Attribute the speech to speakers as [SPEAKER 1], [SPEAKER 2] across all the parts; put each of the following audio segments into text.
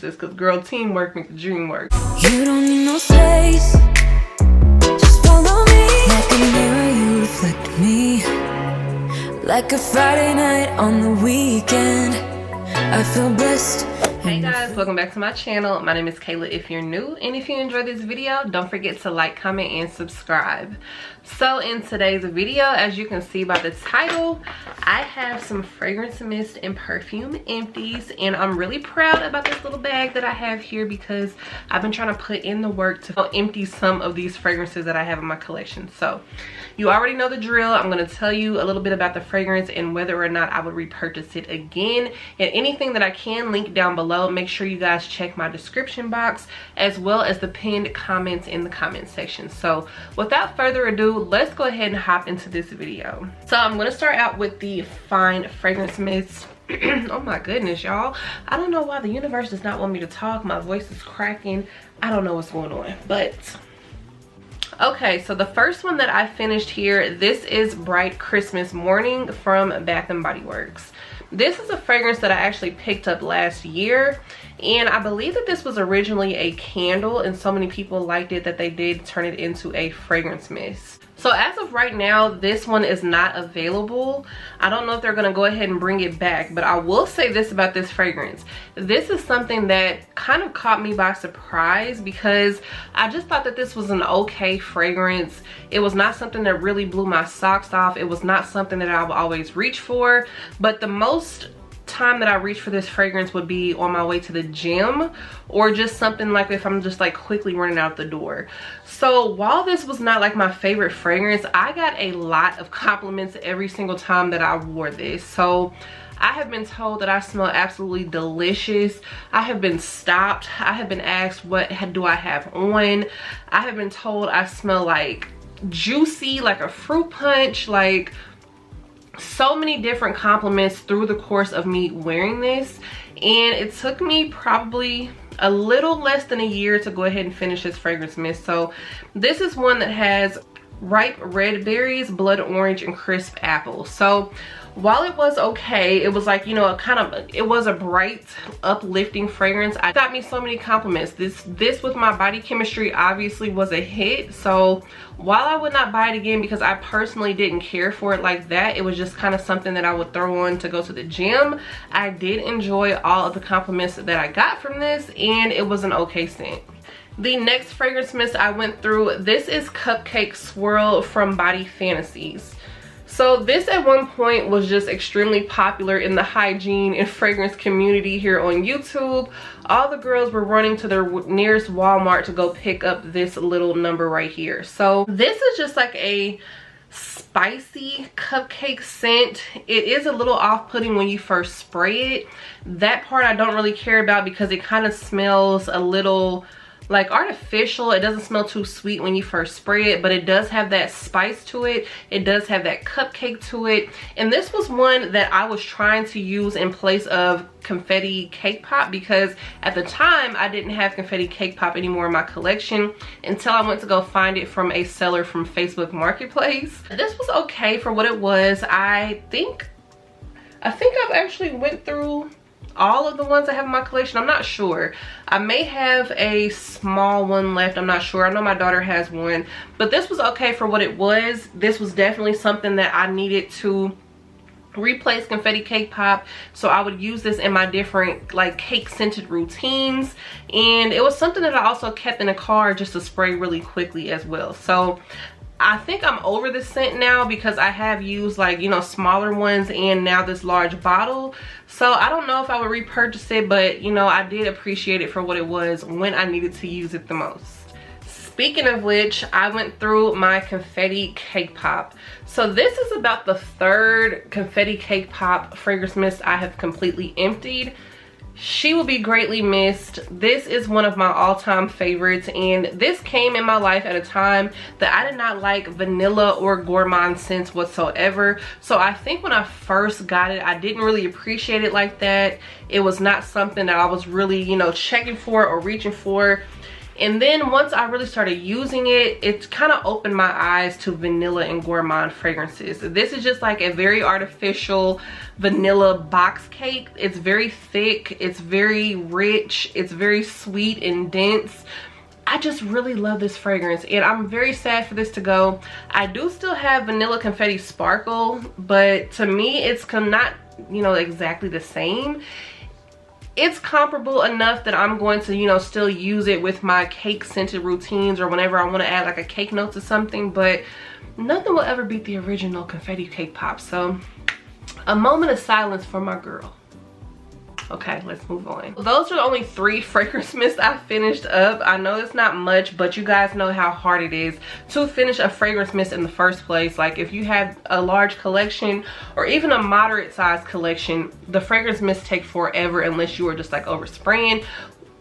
[SPEAKER 1] fragrances, because girl, teamwork makes the dream work.
[SPEAKER 2] You don't need no space, just follow me. Like a mirror you reflect me, like a Friday night on the weekend. I feel blessed.
[SPEAKER 1] Hey guys, welcome back to my channel. My name is Kayla if you're new, and if you enjoyed this video, don't forget to like, comment, and subscribe. So in today's video, as you can see by the title, I have some fragrance mist and perfume empties, and I'm really proud about this little bag that I have here because I've been trying to put in the work to empty some of these fragrances that I have in my collection. So you already know the drill. I'm going to tell you a little bit about the fragrance and whether or not I would repurchase it again, and anything that I can link down below. Make sure you guys check my description box as well as the pinned comments in the comment section. So without further ado, let's go ahead and hop into this video. So I'm going to start out with the Fine Fragrance Mist. Oh my goodness, y'all, I don't know why the universe does not want me to talk. My voice is cracking. I don't know what's going on, but okay, so the first one that I finished here, this is Bright Christmas Morning from Bath & Body Works. This is a fragrance that I actually picked up last year, and I believe that this was originally a candle, and so many people liked it that they did turn it into a fragrance mist. So as of right now, this one is not available. I don't know if they're going to go ahead and bring it back, but I will say this about this fragrance. This is something that kind of caught me by surprise because I just thought that this was an okay fragrance. It was not something that really blew my socks off. It was not something that I would always reach for, but the most time that I reach for this fragrance would be on my way to the gym, or just something like if I'm just like quickly running out the door. So while this was not like my favorite fragrance, I got a lot of compliments every single time that I wore this. So I have been told that I smell absolutely delicious. I have been stopped. I have been asked what do I have on. I have been told I smell like juicy, like a fruit punch, like so many different compliments through the course of me wearing this, and it took me probably a little less than a year to go ahead and finish this fragrance mist. So this is one that has ripe red berries, blood orange, and crisp apple. So while it was okay, it was like, you know, it was a bright, uplifting fragrance. I got me so many compliments. This with my body chemistry obviously was a hit. So while I would not buy it again because I personally didn't care for it like that, it was just kind of something that I would throw on to go to the gym, I did enjoy all of the compliments that I got from this, and it was an okay scent. The next fragrance mist I went through, this is Cupcake Swirl from Body Fantasies. So this at one point was just extremely popular in the hygiene and fragrance community here on YouTube. All the girls were running to their nearest Walmart to go pick up this little number right here. So this is just like a spicy cupcake scent. It is a little off-putting when you first spray it. That part I don't really care about because it kind of smells a little like artificial. It doesn't smell too sweet when you first spray it, but it does have that spice to it. It does have that cupcake to it, and this was one that I was trying to use in place of Confetti Cake Pop because at the time I didn't have Confetti Cake Pop anymore in my collection until I went to go find it from a seller from Facebook Marketplace. This was okay for what it was. I think I've actually went through all of the ones I have in my collection. I'm not sure. I may have a small one left. I'm not sure. I know my daughter has one, but this was okay for what it was. This was definitely something that I needed to replace Confetti Cake Pop, so I would use this in my different like cake scented routines, and it was something that I also kept in a car just to spray really quickly as well. So I think I'm over this scent now because I have used like, you know, smaller ones and now this large bottle. So I don't know if I would repurchase it, but you know, I did appreciate it for what it was when I needed to use it the most. Speaking of which, I went through my Confetti Cake Pop. So this is about the third Confetti Cake Pop fragrance mist I have completely emptied. She will be greatly missed. This is one of my all-time favorites, and this came in my life at a time that I did not like vanilla or gourmand scents whatsoever. So I think when I first got it, I didn't really appreciate it like that. It was not something that I was really, you know, checking for or reaching for. And then once I really started using it, it kind of opened my eyes to vanilla and gourmand fragrances. This is just like a very artificial vanilla box cake. It's very thick, it's very rich, it's very sweet and dense. I just really love this fragrance, and I'm very sad for this to go. I do still have Vanilla Confetti Sparkle, but to me it's not, you know, exactly the same. It's comparable enough that I'm going to, you know, still use it with my cake scented routines or whenever I want to add like a cake note to something, but nothing will ever beat the original Confetti Cake Pop. So a moment of silence for my girl. Okay, let's move on. Those are the only 3 fragrance mists I finished up. I know it's not much, but you guys know how hard it is to finish a fragrance mist in the first place. Like if you have a large collection or even a moderate sized collection, the fragrance mists take forever unless you are just like overspraying.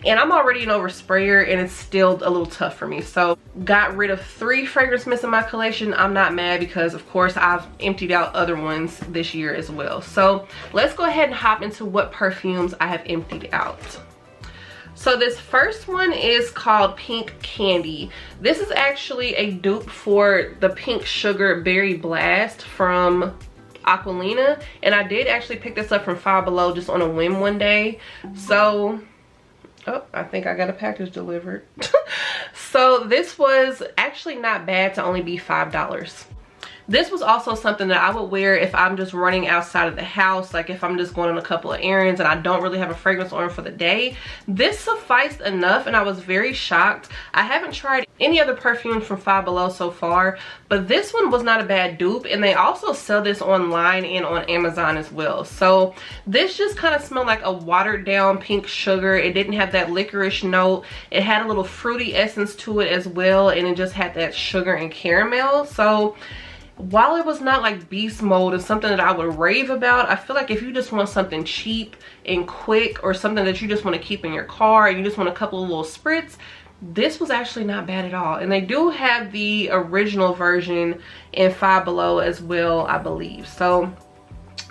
[SPEAKER 1] And I'm already an oversprayer and it's still a little tough for me. So got rid of 3 fragrance mists in my collection. I'm not mad because of course I've emptied out other ones this year as well. So let's go ahead and hop into what perfumes I have emptied out. So this first one is called Pink Candy. This is actually a dupe for the Pink Sugar Berry Blast from Aquilina. And I did actually pick this up from Five Below just on a whim one day. So oh, I think I got a package delivered. So this was actually not bad to only be $5. This was also something that I would wear if I'm just running outside of the house, like if I'm just going on a couple of errands and I don't really have a fragrance on for the day. This sufficed enough and I was very shocked. I haven't tried any other perfumes from Five Below so far, but this one was not a bad dupe, and they also sell this online and on Amazon as well. So this just kind of smelled like a watered down pink sugar. It didn't have that licorice note. It had a little fruity essence to it as well, and it just had that sugar and caramel. So while it was not like beast mode and something that I would rave about, I feel like if you just want something cheap and quick or something that you just want to keep in your car and you just want a couple of little spritz, this was actually not bad at all. And they do have the original version in Five Below as well, I believe. So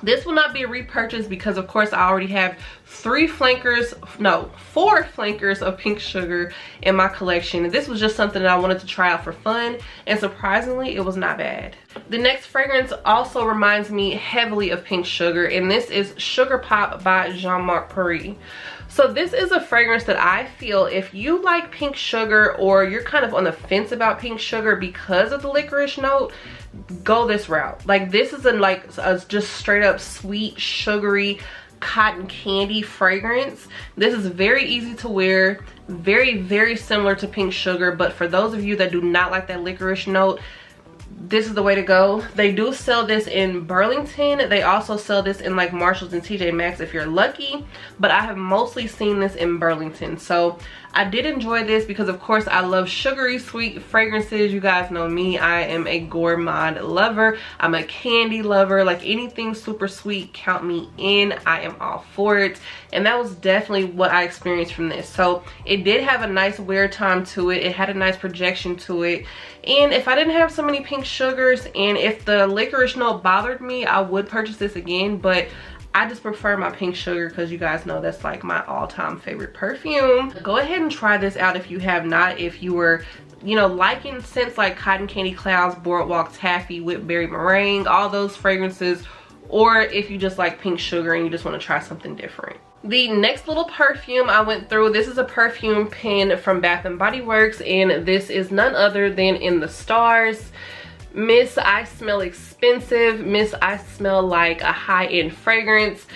[SPEAKER 1] this will not be a repurchase because of course I already have 4 flankers of pink sugar in my collection. And this was just something that I wanted to try out for fun, and surprisingly it was not bad. The next fragrance also reminds me heavily of pink sugar, and this is Sugar Pop by Jean-Marc Paris. So this is a fragrance that I feel if you like pink sugar or you're kind of on the fence about pink sugar because of the licorice note, go this route. Like this is a just straight up sweet, sugary cotton candy fragrance. This is very easy to wear, very similar to pink sugar, but for those of you that do not like that licorice note, this is the way to go. They do sell this in Burlington. They also sell this in like Marshalls and TJ Maxx if you're lucky, but I have mostly seen this in Burlington. So I did enjoy this because of course I love sugary sweet fragrances. You guys know me, I am a gourmand lover. I'm a candy lover. Like anything super sweet, count me in. I am all for it. And that was definitely what I experienced from this. So it did have a nice wear time to it. It had a nice projection to it. And if I didn't have so many pink sugars and if the licorice note bothered me, I would purchase this again, but I just prefer my pink sugar because you guys know that's like my all-time favorite perfume. Go ahead and try this out if you have not. If you were, you know, liking scents like Cotton Candy Clouds, Boardwalk Taffy, Whipberry Meringue, all those fragrances, or if you just like pink sugar and you just want to try something different. The next little perfume I went through, this is a perfume pen from Bath & Body Works, and this is none other than In the Stars. Miss I Smell Expensive, Miss I Smell Like a High-End Fragrance,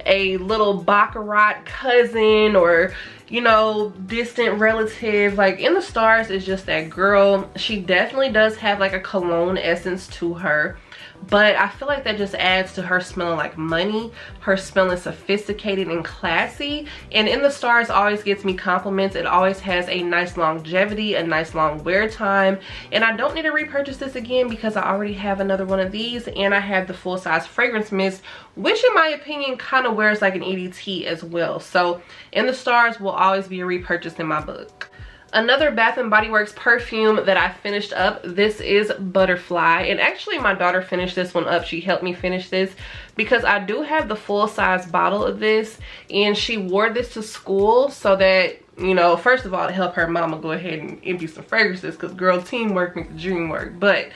[SPEAKER 1] a little Baccarat cousin or, you know, distant relative. Like In the Stars is just that girl. She definitely does have like a cologne essence to her, but I feel like that just adds to her smelling like money, her smelling sophisticated and classy. And In the Stars always gets me compliments. It always has a nice longevity, a nice long wear time, and I don't need to repurchase this again because I already have another one of these, and I have the full size fragrance mist, which in my opinion kind of wears like an EDT as well. So In the Stars will always be a repurchase in my book. Another Bath & Body Works perfume that I finished up, this is Butterfly. And actually my daughter finished this one up. She helped me finish this because I do have the full size bottle of this, and she wore this to school so that, you know, first of all, to help her mama go ahead and empty some fragrances, because girl, teamwork makes the dream work. But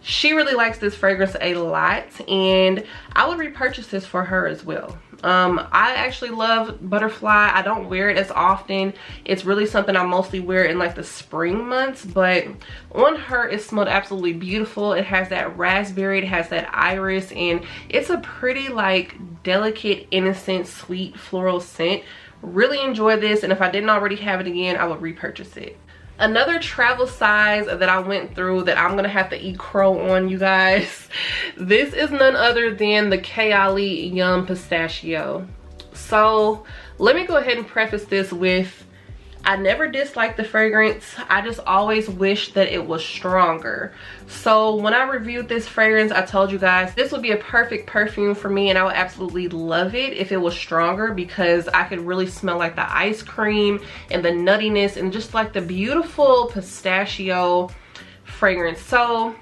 [SPEAKER 1] she really likes this fragrance a lot, and I would repurchase this for her as well. I actually love Butterfly. I don't wear it as often. It's really something I mostly wear in like the spring months, but on her it smelled absolutely beautiful. It has that raspberry, it has that iris, and it's a pretty like delicate, innocent, sweet floral scent. Really enjoy this, and if I didn't already have it again, I would repurchase it. Another travel size that I went through that I'm gonna have to eat crow on, you guys. This is none other than the Kalei Yum Pistachio. So let me go ahead and preface this with, I never disliked the fragrance. I just always wished that it was stronger. So when I reviewed this fragrance, I told you guys this would be a perfect perfume for me, and I would absolutely love it if it was stronger, because I could really smell like the ice cream and the nuttiness and just like the beautiful pistachio fragrance. So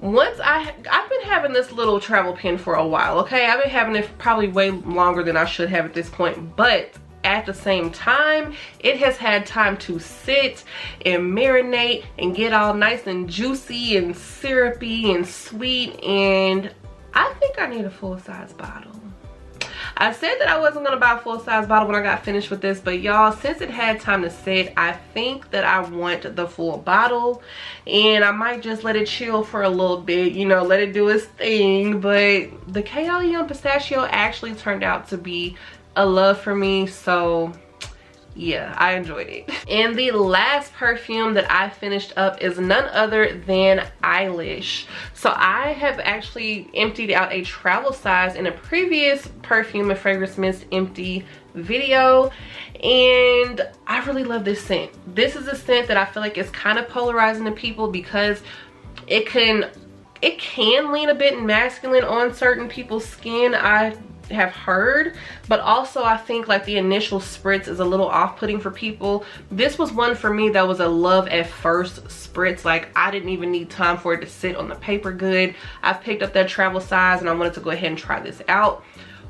[SPEAKER 1] once I've been having this little travel pen for a while, okay? I've been having it probably way longer than I should have at this point, but at the same time, it has had time to sit and marinate and get all nice and juicy and syrupy and sweet, and I think I need a full-size bottle. I said that I wasn't gonna buy a full-size bottle when I got finished with this, but y'all, since it had time to sit, I think that I want the full bottle, and I might just let it chill for a little bit, you know, let it do its thing. But the Kalei Yum Pistachio actually turned out to be a love for me, so yeah, I enjoyed it. And the last perfume that I finished up is none other than Eyelish. So I have actually emptied out a travel size in a previous perfume and fragrance mist empty video, and I really love this scent. This is a scent that I feel like is kind of polarizing to people, because it can lean a bit masculine on certain people's skin, I have heard, but also I think like the initial spritz is a little off-putting for people. This was one for me that was a love at first spritz. Like, I didn't even need time for it to sit on the paper good. I picked up that travel size and I wanted to go ahead and try this out.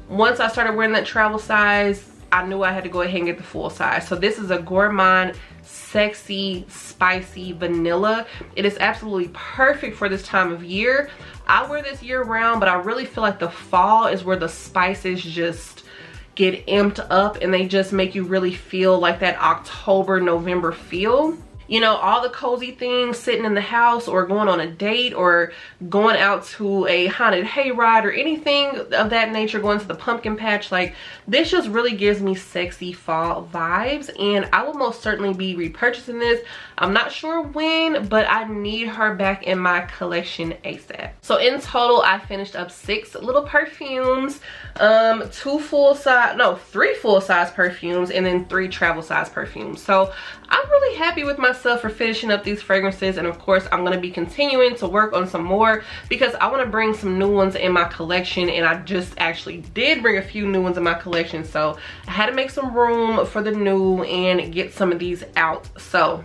[SPEAKER 1] Once I started wearing that travel size, I knew I had to go ahead and get the full size. So this is a Gourmand Sexy Spicy Vanilla. It is absolutely perfect for this time of year. I wear this year round, but I really feel like the fall is where the spices just get amped up and they just make you really feel like that October, November feel. You know, all the cozy things, sitting in the house or going on a date or going out to a haunted hayride or anything of that nature, going to the pumpkin patch. Like, this just really gives me sexy fall vibes, and I will most certainly be repurchasing this. I'm not sure when, but I need her back in my collection ASAP. So in total, I finished up 6 little perfumes, 3 full-size perfumes, and then 3 travel-size perfumes. So I'm really happy with myself for finishing up these fragrances, and of course I'm going to be continuing to work on some more because I want to bring some new ones in my collection, and I just actually did bring a few new ones in my collection, so I had to make some room for the new and get some of these out. So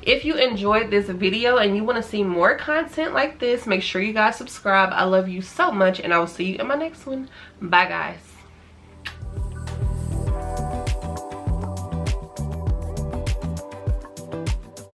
[SPEAKER 1] if you enjoyed this video and you want to see more content like this, make sure you guys subscribe. I love you so much, and I will see you in my next one. Bye guys.